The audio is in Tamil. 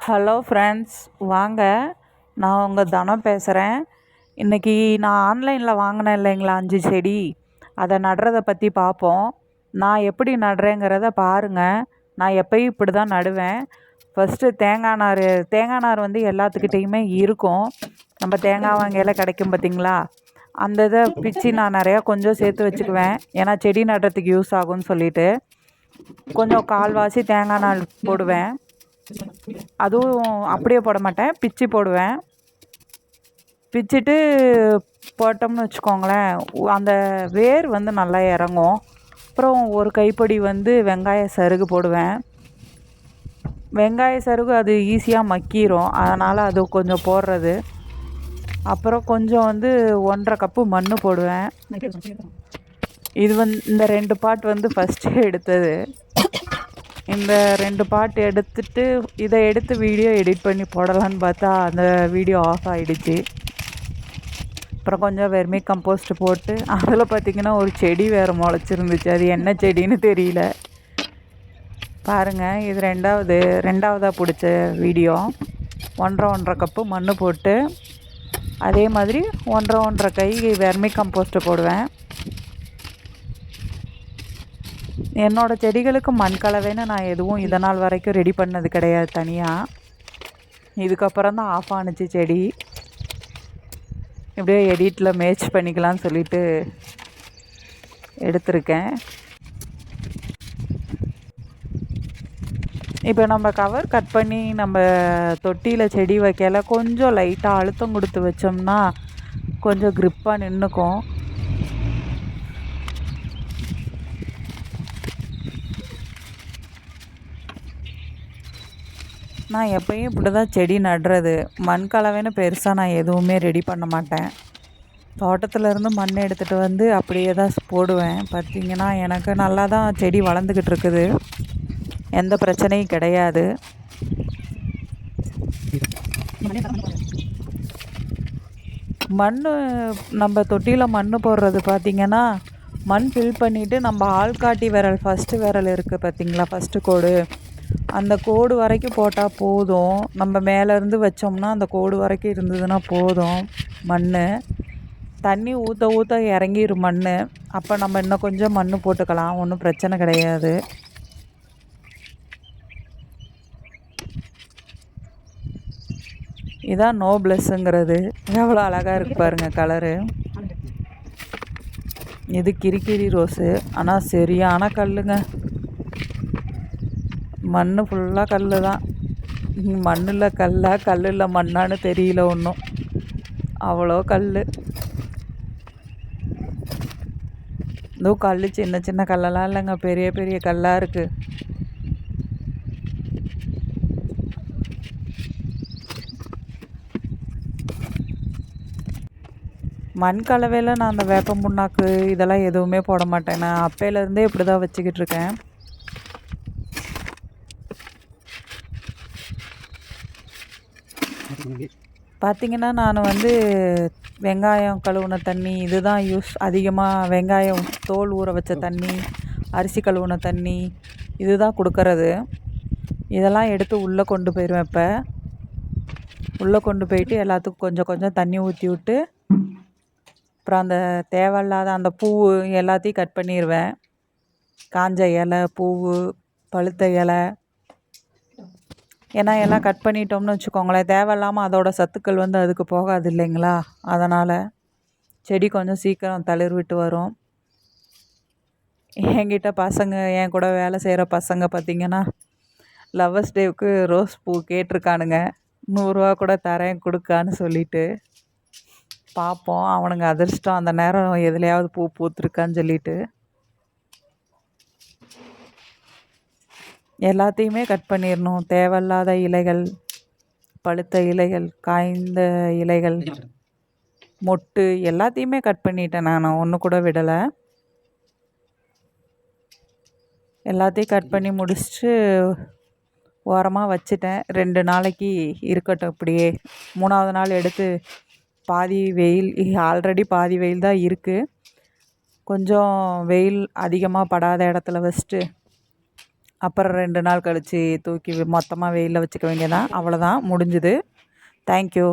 ஹலோ ஃப்ரெண்ட்ஸ், வாங்க. நான் உங்கள் தனம் பேசுகிறேன். இன்றைக்கி நான் ஆன்லைனில் வாங்கினேன் இல்லைங்களா 5 செடி, அதை நடுறதை பற்றி பார்ப்போம். நான் எப்படி நடுறேங்கிறத பாருங்கள். நான் எப்பயும் இப்படி தான் நடுவேன். ஃபஸ்ட்டு தேங்காய் நார் வந்து எல்லாத்துக்கிட்டேயுமே இருக்கும். நம்ம தேங்காய் வாங்கையில் கிடைக்கும் பார்த்திங்களா, அந்த இதை பிச்சு நான் நிறையா கொஞ்சம் சேர்த்து வச்சுக்குவேன். ஏன்னா செடி நடுறதுக்கு யூஸ் ஆகும்னு சொல்லிட்டு கொஞ்சம் கால்வாசி தேங்காய் நார் போடுவேன். அதுவும் அப்படியே போட மாட்டேன், பிச்சு போடுவேன். பிச்சுட்டு போட்டோம்னு வச்சுக்கோங்களேன், அந்த வேர் வந்து நல்லா இறங்கும். அப்புறம் ஒரு கைப்பிடி வந்து வெங்காய சருகு போடுவேன். வெங்காய சருகு அது ஈஸியாக மக்கிரும், அதனால் அது கொஞ்சம் போடுறது. அப்புறம் கொஞ்சம் வந்து 1.5 கப்பு மண் போடுவேன். இது இந்த 2 பாட் வந்து ஃபஸ்ட்டு எடுத்தது. இந்த 2 பாட்டு எடுத்துட்டு இதை எடுத்து வீடியோ எடிட் பண்ணி போடலான்னு பார்த்தா அந்த வீடியோ ஆஃப் ஆகிடுச்சு. அப்புறம் கொஞ்சம் வெர்மி கம்போஸ்ட் போட்டு அதில் பார்த்திங்கன்னா ஒரு செடி வேறு முளைச்சிருந்துச்சு. அது என்ன செடின்னு தெரியல. பாருங்கள், இது ரெண்டாவதாக பிடிச்ச வீடியோ. 1.5 கப்பு மண் போட்டு அதே மாதிரி 1.5 கை வெர்மி கம்போஸ்ட்டு போடுவேன். என்னோடய செடிகளுக்கு மண் கலவைன்னு நான் எதுவும் இதனால் வரைக்கும் ரெடி பண்ணது கிடையாது தனியாக. இதுக்கப்புறம் தான் ஆஃப் ஆணுச்சு செடி. இப்படியே எடிட்டில் மேட்ச் பண்ணிக்கலாம்னு சொல்லிட்டு எடுத்திருக்கேன். இப்போ நம்ம கவர் கட் பண்ணி நம்ம தொட்டியில் செடி வைக்கல கொஞ்சம் லைட்டாக அழுத்தம் கொடுத்து வச்சோம்னா கொஞ்சம் க்ரிப்பாக நின்றுக்கும். நான் எப்பயும் இப்படி தான் செடி நடுறது. மண் கலவைன்னு பெருசாக நான் எதுவுமே ரெடி பண்ண மாட்டேன். தோட்டத்துலேருந்து மண் எடுத்துகிட்டு வந்து அப்படியே தான் போடுவேன். பார்த்திங்கன்னா எனக்கு நல்லா தான் செடி வளர்ந்துக்கிட்டு இருக்குது, எந்த பிரச்சனையும் கிடையாது. மண் நம்ம தொட்டியில் மண் போடுறது பார்த்திங்கன்னா, மண் ஃபில் பண்ணிவிட்டு நம்ம ஆள்காட்டி விரல் ஃபஸ்ட்டு விரல் இருக்குது பார்த்திங்களா, ஃபஸ்ட்டு கோடு, அந்த கோடு வரைக்கும் போட்டால் போதும். நம்ம மேலேருந்து வச்சோம்னா அந்த கோடு வரைக்கும் இருந்ததுன்னா போதும். மண் தண்ணி ஊற்ற ஊற்ற இறங்கிடும் மண். அப்போ நம்ம இன்னும் கொஞ்சம் மண் போட்டுக்கலாம், ஒன்றும் பிரச்சனை கிடையாது. இதான் நோப்ளஸ்ஸுங்கிறது. எவ்வளோ அழகாக இருக்குது பாருங்கள் கலரு. இது கிரிக்கிரி ரோஸு, ஆனால் சரியான கல்லுங்க. மண் ஃபுல்லாக கல் தான். மண்ணில் கல்லா கல்லில் மண்ணான்னு தெரியல ஒன்றும், அவ்வளோ கல். இதுவும் கல் சின்ன சின்ன கல்லெல்லாம் இல்லைங்க, பெரிய பெரிய கல்லாக இருக்குது. மண் கலவையில் நான் அந்த வேப்ப புண்ணாக்கு இதெல்லாம் எதுவுமே போட மாட்டேன். நான் அப்பையிலேருந்தே இப்படி தான் வச்சுக்கிட்டு இருக்கேன். பார்த்திங்கன்னா நான் வந்து வெங்காயம் கழுவுன தண்ணி இதுதான் அதிகமாக வெங்காயம் தோல் ஊற வச்ச தண்ணி, அரிசி கழுவுன தண்ணி இதுதான் கொடுக்கறது. இதெல்லாம் எடுத்து உள்ளே கொண்டு போயிடுவேன். இப்போ உள்ளே கொண்டு போயிட்டு எல்லாத்துக்கும் கொஞ்சம் கொஞ்சம் தண்ணி ஊற்றி விட்டு அப்புறம் அந்த தேவையில்லாத அந்த பூ எல்லாத்தையும் கட் பண்ணிடுவேன். காஞ்ச இலை, பூவு, பழுத்த இலை, ஏன்னா எல்லாம் கட் பண்ணிட்டோம்னு வச்சுக்கோங்களேன், தேவையில்லாமல் அதோடய சத்துக்கள் வந்து அதுக்கு போகாது இல்லைங்களா, அதனால் செடி கொஞ்சம் சீக்கிரம் தளிர் விட்டு வரும். என்கிட்ட பசங்க, என் கூட வேலை செய்கிற பசங்க பார்த்திங்கன்னா லவ்வர்ஸ் டேவுக்கு ரோஸ் பூ கேட்டிருக்கானுங்க. 100 ரூபா கூட தரேன் கொடுக்கான்னு சொல்லிட்டு. பார்ப்போம், அவனுங்க அதிர்ஷ்டம் அந்த நேரம் எதுலையாவது பூ பூத்துருக்கான்னு சொல்லிட்டு. எல்லாத்தையுமே கட் பண்ணிடணும். தேவையில்லாத இலைகள், பழுத்த இலைகள், காய்ந்த இலைகள், மொட்டு எல்லாத்தையுமே கட் பண்ணிட்டேன். நான் ஒன்று கூட விடலை. எல்லாத்தையும் கட் பண்ணி முடிச்சுட்டு ஓரமாக வச்சுட்டேன். 2 நாளைக்கு இருக்கட்டும் இப்படியே. 3ஆவது நாள் எடுத்து பாதி வெயில், ஆல்ரெடி பாதி வெயில் தான் இருக்குது, கொஞ்சம் வெயில் அதிகமாக படாத இடத்துல வச்சுட்டு அப்புறம் 2 நாள் கழித்து தூக்கி மொத்தமாக வெயிலில் வச்சுக்க வேண்டியதான். அவ்வளோதான் முடிஞ்சுது. தேங்க்யூ.